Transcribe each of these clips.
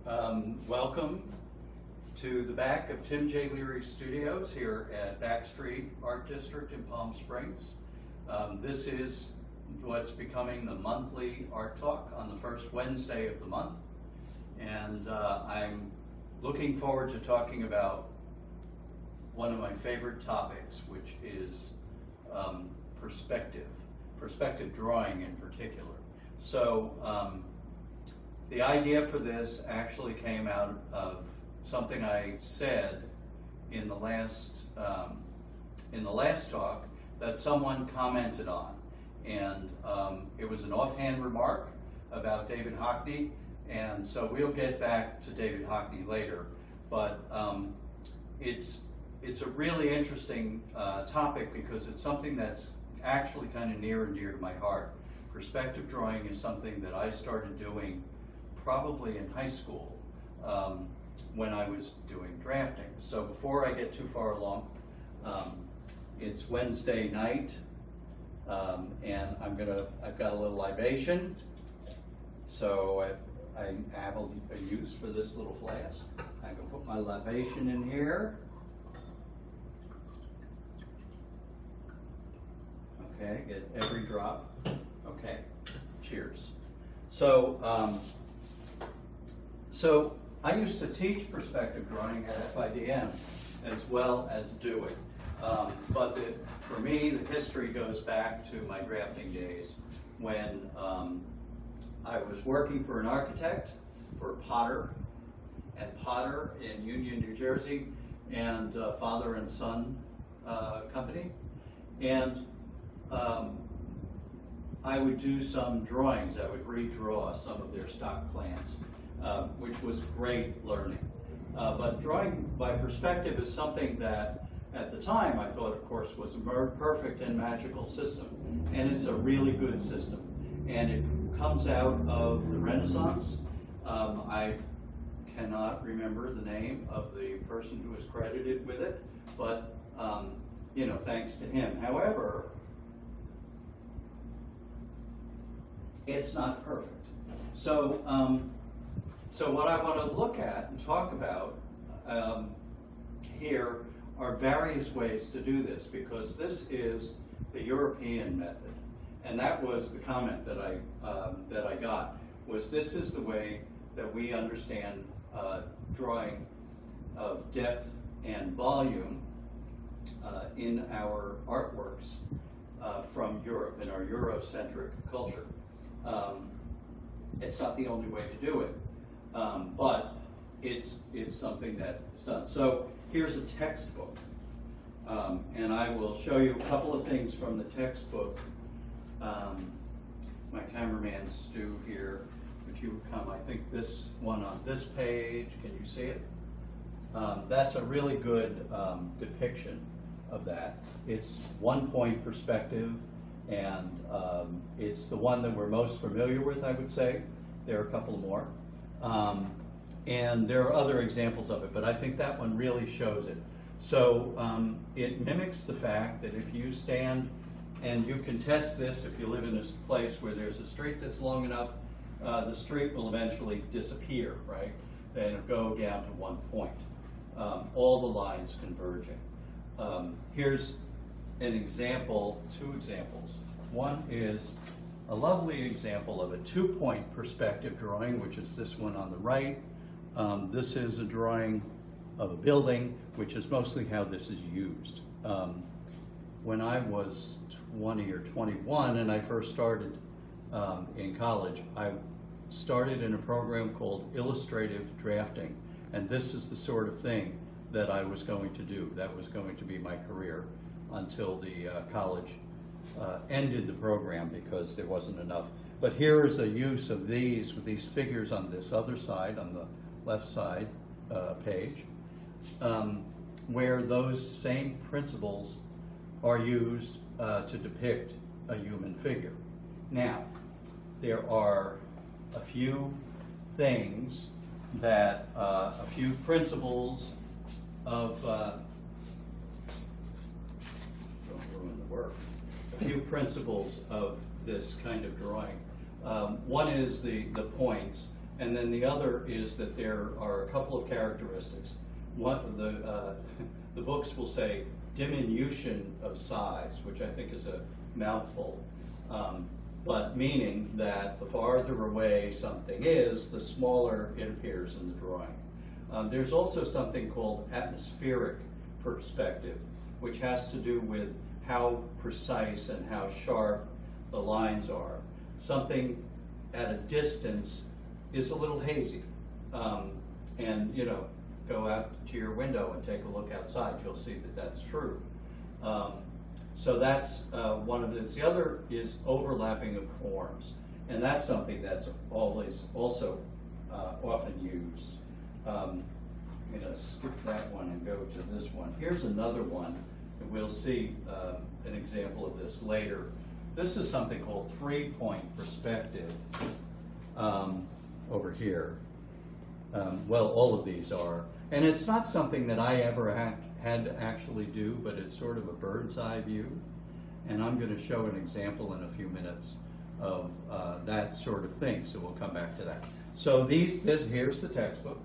Welcome to the back of Tim J. Leary Studios here at Back Street Art District in Palm Springs. This is what's becoming the monthly art talk on the first Wednesday of the month. And I'm looking forward to talking about one of my favorite topics, which is perspective drawing in particular. So the idea for this actually came out of something I said in the last talk that someone commented on, and it was an offhand remark about David Hockney, and so we'll get back to David Hockney later. But it's a really interesting topic because it's something that's actually kind of near and dear to my heart. Perspective drawing is something that I started doing probably in high school when I was doing drafting. So before I get too far along, it's Wednesday night, and I've got a little libation. So I have a use for this little flask. I can put my libation in here. Okay, get every drop. Okay, cheers. So I used to teach perspective drawing at FIDM as well as do it. But for me, the history goes back to my drafting days when I was working for an architect, for Potter, at Potter in Union, New Jersey, and father and son company. And I would do some drawings. I would redraw some of their stock plans, which was great learning. But drawing by perspective is something that, at the time, I thought, of course, was a perfect and magical system. And it's a really good system. And it comes out of the Renaissance. I cannot remember the name of the person who was credited with it, but thanks to him. However, it's not perfect. So, what I want to look at and talk about here are various ways to do this, because this is the European method, and that was the comment that I got, was this is the way that we understand drawing of depth and volume in our artworks from Europe, in our Eurocentric culture. It's not the only way to do it, but it's something that is done. So here's a textbook, and I will show you a couple of things from the textbook. My cameraman Stu here, if you would come, I think this one on this page, can you see it? That's a really good depiction of that. It's one-point perspective, and it's the one that we're most familiar with, I would say. There are a couple more. And there are other examples of it, but I think that one really shows it. So it mimics the fact that if you stand, and you can test this if you live in a place where there's a street that's long enough, the street will eventually disappear, right? And it'll go down to one point. All the lines converging. Here's an example, two examples. One is a lovely example of a two-point perspective drawing, which is this one on the right. This is a drawing of a building, which is mostly how this is used. When I was 20 or 21 and I first started in college, I started in a program called illustrative drafting, and this is the sort of thing that I was going to do. That was going to be my career until the college ended the program because there wasn't enough. But here is a use of these with these figures on this other side, on the left side page, where those same principles are used to depict a human figure. Now, there are a few things that, a few principles of, don't ruin the work, a few principles of this kind of drawing. One is the points, And then the other is that there are a couple of characteristics. One, the books will say diminution of size, which I think is a mouthful, but meaning that the farther away something is, the smaller it appears in the drawing. There's also something called atmospheric perspective, which has to do with how precise and how sharp the lines are. Something at a distance is a little hazy. And you know, go out to your window and take a look outside, you'll see that that's true. So that's one of it. The other is overlapping of forms, and that's something that's always also often used. I'm going to skip that one and go to this one. Here's another one, and we'll see an example of this later. This is something called three-point perspective over here. Well, all of these are. And it's not something that I ever had to actually do, but it's sort of a bird's eye view. And I'm going to show an example in a few minutes of that sort of thing, so we'll come back to that. So here's the textbook.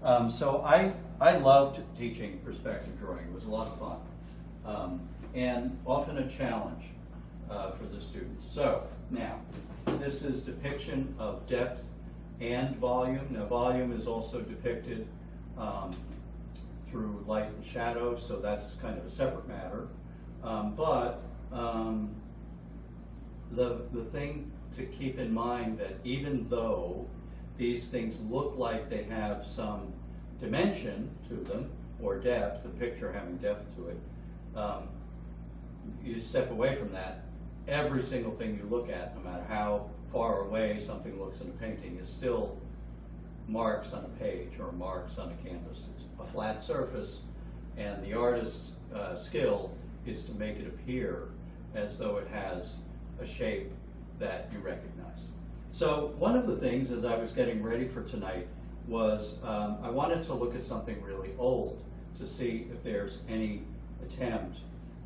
So I loved teaching perspective drawing. It was a lot of fun. And often a challenge for the students. So now, this is depiction of depth and volume. Now, volume is also depicted through light and shadow, so that's kind of a separate matter. But the thing to keep in mind that even though these things look like they have some dimension to them, or depth, the picture having depth to it, you step away from that, every single thing you look at, no matter how far away something looks in a painting, is still marks on a page or marks on a canvas. It's a flat surface, and the artist's skill is to make it appear as though it has a shape that you recognize. So one of the things as I was getting ready for tonight was I wanted to look at something really old to see if there's any attempt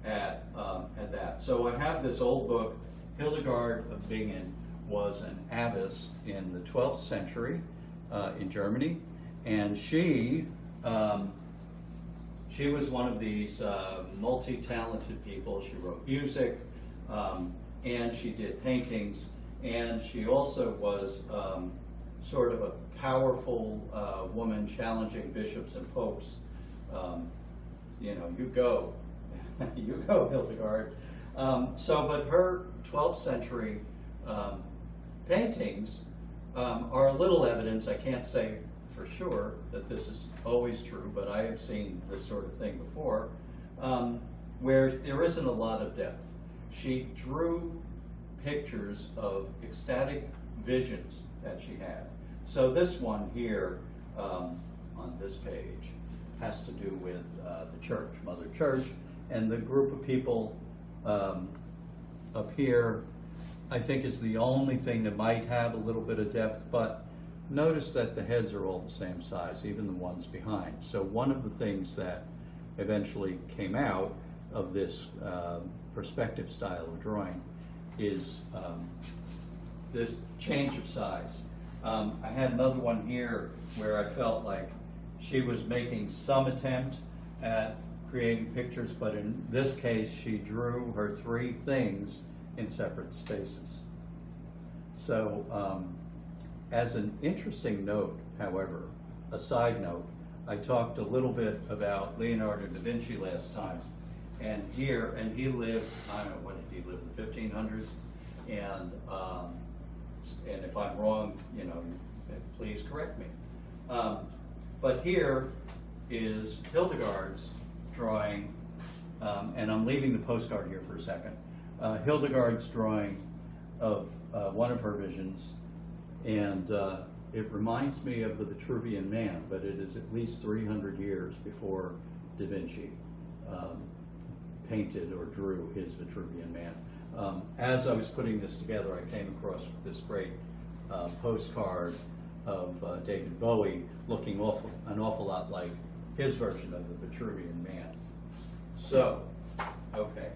at that. So I have this old book. Hildegard of Bingen was an abbess in the 12th century in Germany, and she was one of these multi-talented people. She wrote music, and she did paintings, and she also was sort of a powerful woman challenging bishops and popes. You know, you go, you go, Hildegard. But her 12th century paintings are a little evidence. I can't say for sure that this is always true, but I have seen this sort of thing before, where there isn't a lot of depth. She drew pictures of ecstatic visions that she had. So this one here on this page has to do with the church, Mother Church, and the group of people up here, I think, is the only thing that might have a little bit of depth, but notice that the heads are all the same size, even the ones behind. So one of the things that eventually came out of this perspective style of drawing is this change of size. I had another one here where I felt like she was making some attempt at creating pictures, but in this case she drew her three things in separate spaces. So as an interesting note, however, a side note, I talked a little bit about Leonardo da Vinci last time, and he lived, I don't know, when did he live, in the 1500s? And if I'm wrong, you know, please correct me. But here is Hildegard's drawing, and I'm leaving the postcard here for a second. Hildegard's drawing of one of her visions, and it reminds me of the Vitruvian Man, but it is at least 300 years before Da Vinci painted or drew his Vitruvian Man. As I was putting this together, I came across this great postcard of David Bowie looking an awful lot like his version of the Vitruvian Man. So, okay.